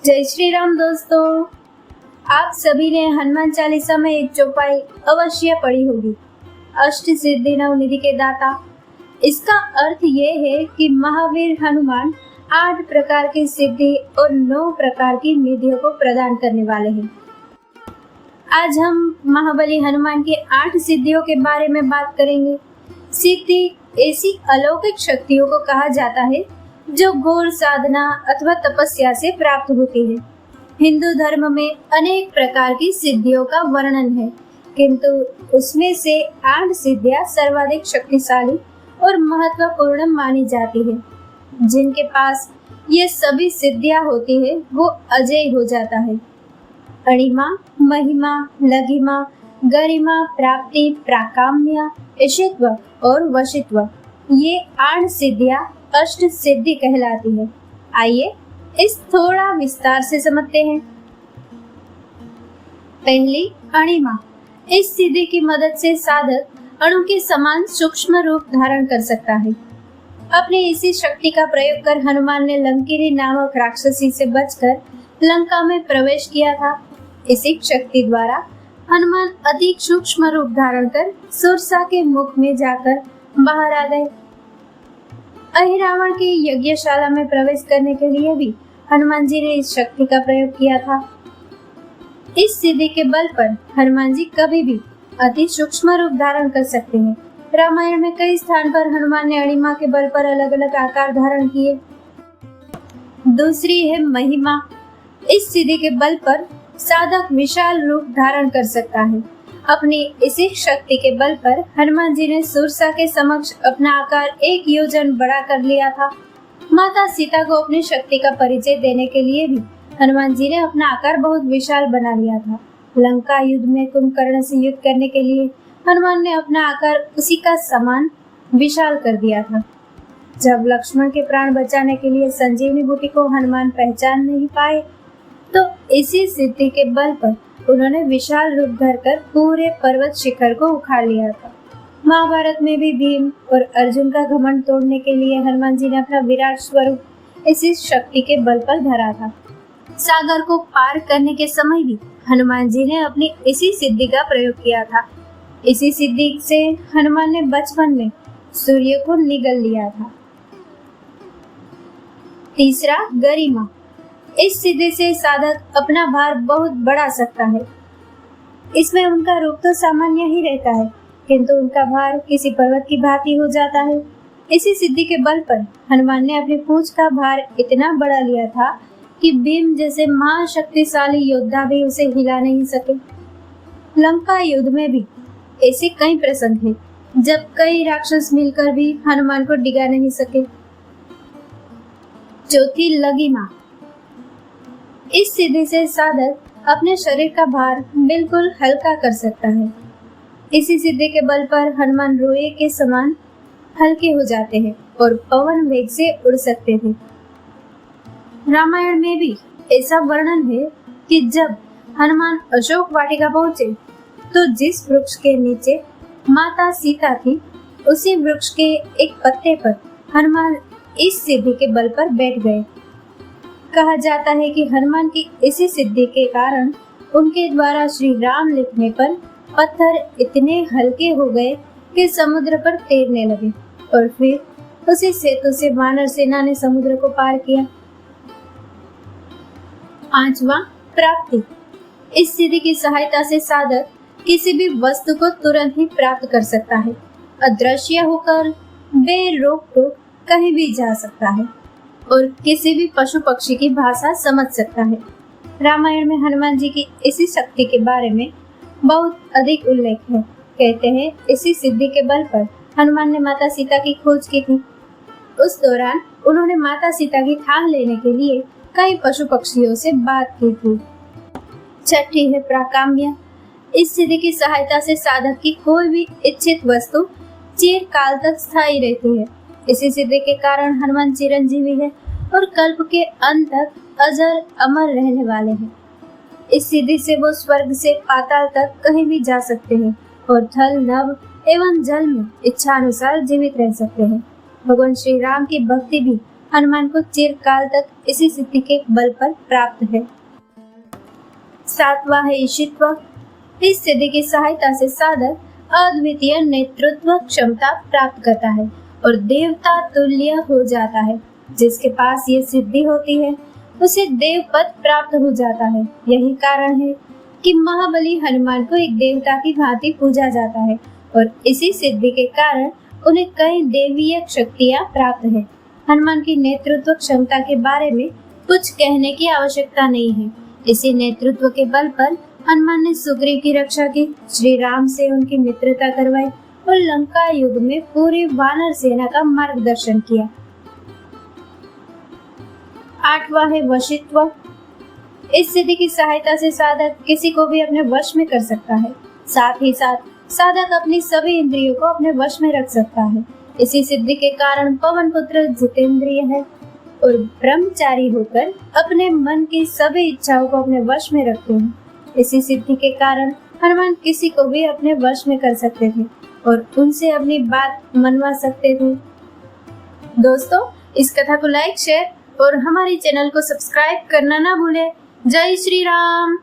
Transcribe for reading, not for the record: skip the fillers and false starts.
जय श्री राम दोस्तों। आप सभी ने हनुमान चालीसा में एक चौपाई अवश्य पढ़ी होगी, अष्ट सिद्धि नवनिधि के दाता। इसका अर्थ ये है कि महावीर हनुमान 8 प्रकार की सिद्धि और 9 प्रकार की निधियों को प्रदान करने वाले हैं। आज हम महाबली हनुमान की 8 सिद्धियों के बारे में बात करेंगे। सिद्धि ऐसी अलौकिक शक्तियों को कहा जाता है जो घोर साधना अथवा तपस्या से प्राप्त होती है। हिंदू धर्म में अनेक प्रकार की सिद्धियों का वर्णन है, किंतु उसमें से 8 सिद्धियां सर्वाधिक शक्तिशाली और महत्वपूर्ण मानी जाती है। जिनके पास ये सभी सिद्धियां होती है वो अजय हो जाता है। अणिमा, महिमा, लघिमा, गरिमा, प्राप्ति, प्राकाम्य, ईशित्व और वशित्व, ये 8 सिद्धियां अष्ट सिद्धि कहलाती है। आइए इस थोड़ा विस्तार से समझते हैं। पहली, अणिमा। इस सिद्धि की मदद से साधक अणु के समान सूक्ष्म रूप धारण कर सकता है। अपनी इसी शक्ति का प्रयोग कर हनुमान ने लंकिनी नामक राक्षसी से बचकर लंका में प्रवेश किया था। इसी शक्ति द्वारा हनुमान अधिक सूक्ष्म रूप धारण कर सुरसा के मुख में जाकर बाहर आ गए। अहिरावण की यज्ञशाला में प्रवेश करने के लिए भी हनुमान जी ने इस शक्ति का प्रयोग किया था। इस सिद्धि के बल पर हनुमान जी कभी भी अति सूक्ष्म रूप धारण कर सकते हैं। रामायण में कई स्थान पर हनुमान ने अणिमा के बल पर अलग अलग आकार धारण किए। दूसरी है महिमा। इस सिद्धि के बल पर साधक विशाल रूप धारण कर सकता है। अपनी इसी शक्ति के बल पर हनुमान जी ने सुरसा के समक्ष अपना आकार 1 योजन बड़ा कर लिया था। माता सीता को अपनी शक्ति का परिचय देने के लिए भी हनुमान जी ने अपना आकार बहुत विशाल बना लिया था। लंका युद्ध में कुंभकर्ण से युद्ध करने के लिए हनुमान ने अपना आकार उसी का समान विशाल कर दिया था। जब लक्ष्मण के प्राण बचाने के लिए संजीवनी बूटी को हनुमान पहचान नहीं पाए, तो इसी सिद्धि के बल पर उन्होंने विशाल रूप धरकर पूरे पर्वत शिखर को उखाड़ लिया था। महाभारत में भी भीम और अर्जुन का घमंड तोड़ने के लिए हनुमान जी ने अपना विराट स्वरूप इसी शक्ति के बल पर धरा था। सागर को पार करने के समय भी हनुमान जी ने अपनी इसी सिद्धि का प्रयोग किया था। इसी सिद्धि से हनुमान ने बचपन में सूर्य को निगल लिया था। तीसरा, गरिमा। इस सिद्धि से साधक अपना भार बहुत बढ़ा सकता है। इसमें उनका रूप तो सामान्य ही रहता है, किंतु उनका भार किसी पर्वत की भांति हो जाता है। इसी सिद्धि के बल पर हनुमान ने अपनी पूंछ का भार इतना बढ़ा लिया था कि भीम जैसे महाशक्तिशाली योद्धा भी उसे हिला नहीं सके। लंका युद्ध में भी ऐसे कई प्रसंग हैं जब कई राक्षस मिलकर भी हनुमान को डिगा नहीं सके। चौथी, लघिमा। इस सिद्धि से साधक अपने शरीर का भार बिल्कुल हल्का कर सकता है। इसी सिद्धि के बल पर हनुमान रोए के समान हल्के हो जाते हैं और पवन वेग से उड़ सकते थे। रामायण में भी ऐसा वर्णन है कि जब हनुमान अशोक वाटिका पहुंचे तो जिस वृक्ष के नीचे माता सीता थी, उसी वृक्ष के एक पत्ते पर हनुमान इस सिद्धि के बल पर बैठ गए। कहा जाता है कि हनुमान की इसी सिद्धि के कारण उनके द्वारा श्री राम लिखने पर पत्थर इतने हल्के हो गए कि समुद्र पर तैरने लगे और फिर उसी सेतु से वानर सेना ने समुद्र को पार किया। पांचवा, प्राप्ति। इस सिद्धि की सहायता से साधक किसी भी वस्तु को तुरंत ही प्राप्त कर सकता है। अदृश्य होकर बेरोक टोक कहीं भी जा सकता है और किसी भी पशु पक्षी की भाषा समझ सकता है। रामायण में हनुमान जी की इसी शक्ति के बारे में बहुत अधिक उल्लेख है। कहते हैं इसी सिद्धि के बल पर हनुमान ने माता सीता की खोज की थी। उस दौरान उन्होंने माता सीता की ठान लेने के लिए कई पशु पक्षियों से बात की थी। छठी है, प्राकाम्य। इस सिद्धि की सहायता से साधक की कोई भी इच्छित वस्तु चिरकाल तक स्थायी रहती है। इसी सिद्धि के कारण हनुमान चिरंजीवी है और कल्प के अंत तक अजर अमर रहने वाले हैं। इस सिद्धि से वो स्वर्ग से पाताल तक कहीं भी जा सकते हैं और थल, नभ एवं जल में इच्छा अनुसार जीवित रह सकते हैं। भगवान श्री राम की भक्ति भी हनुमान को चिरकाल तक इसी सिद्धि के बल पर प्राप्त है। 7वां है ईशित्व। इस सिद्धि की सहायता से साधक अद्वितीय नेतृत्व क्षमता प्राप्त करता है और देवता तुल्य हो जाता है। जिसके पास ये सिद्धि होती है उसे देव पद प्राप्त हो जाता है। यही कारण है कि महाबली हनुमान को एक देवता की भांति पूजा जाता है और इसी सिद्धि के कारण उन्हें कई देवीय शक्तियां प्राप्त है। हनुमान की नेतृत्व क्षमता के बारे में कुछ कहने की आवश्यकता नहीं है। इसी नेतृत्व के बल पर हनुमान ने सुग्रीव की रक्षा की, श्री राम से उनकी मित्रता करवाई और लंका युग में पूरी वानर सेना का मार्गदर्शन किया। 8वां है वशित्व। इस सिद्धि की सहायता से साधक किसी को भी अपने वश में कर सकता है। साथ ही साथ साधक अपनी सभी इंद्रियों को अपने वश में रख सकता है। इसी सिद्धि के कारण पवन पुत्र जितेंद्रिय है और ब्रह्मचारी होकर अपने मन की सभी इच्छाओं को अपने वश में रखते हैं। इसी सिद्धि के कारण हनुमान किसी को भी अपने वश में कर सकते थे और उनसे अपनी बात मनवा सकते थे। दोस्तों, इस कथा को लाइक, शेयर और हमारे चैनल को सब्सक्राइब करना ना भूलें। जय श्री राम।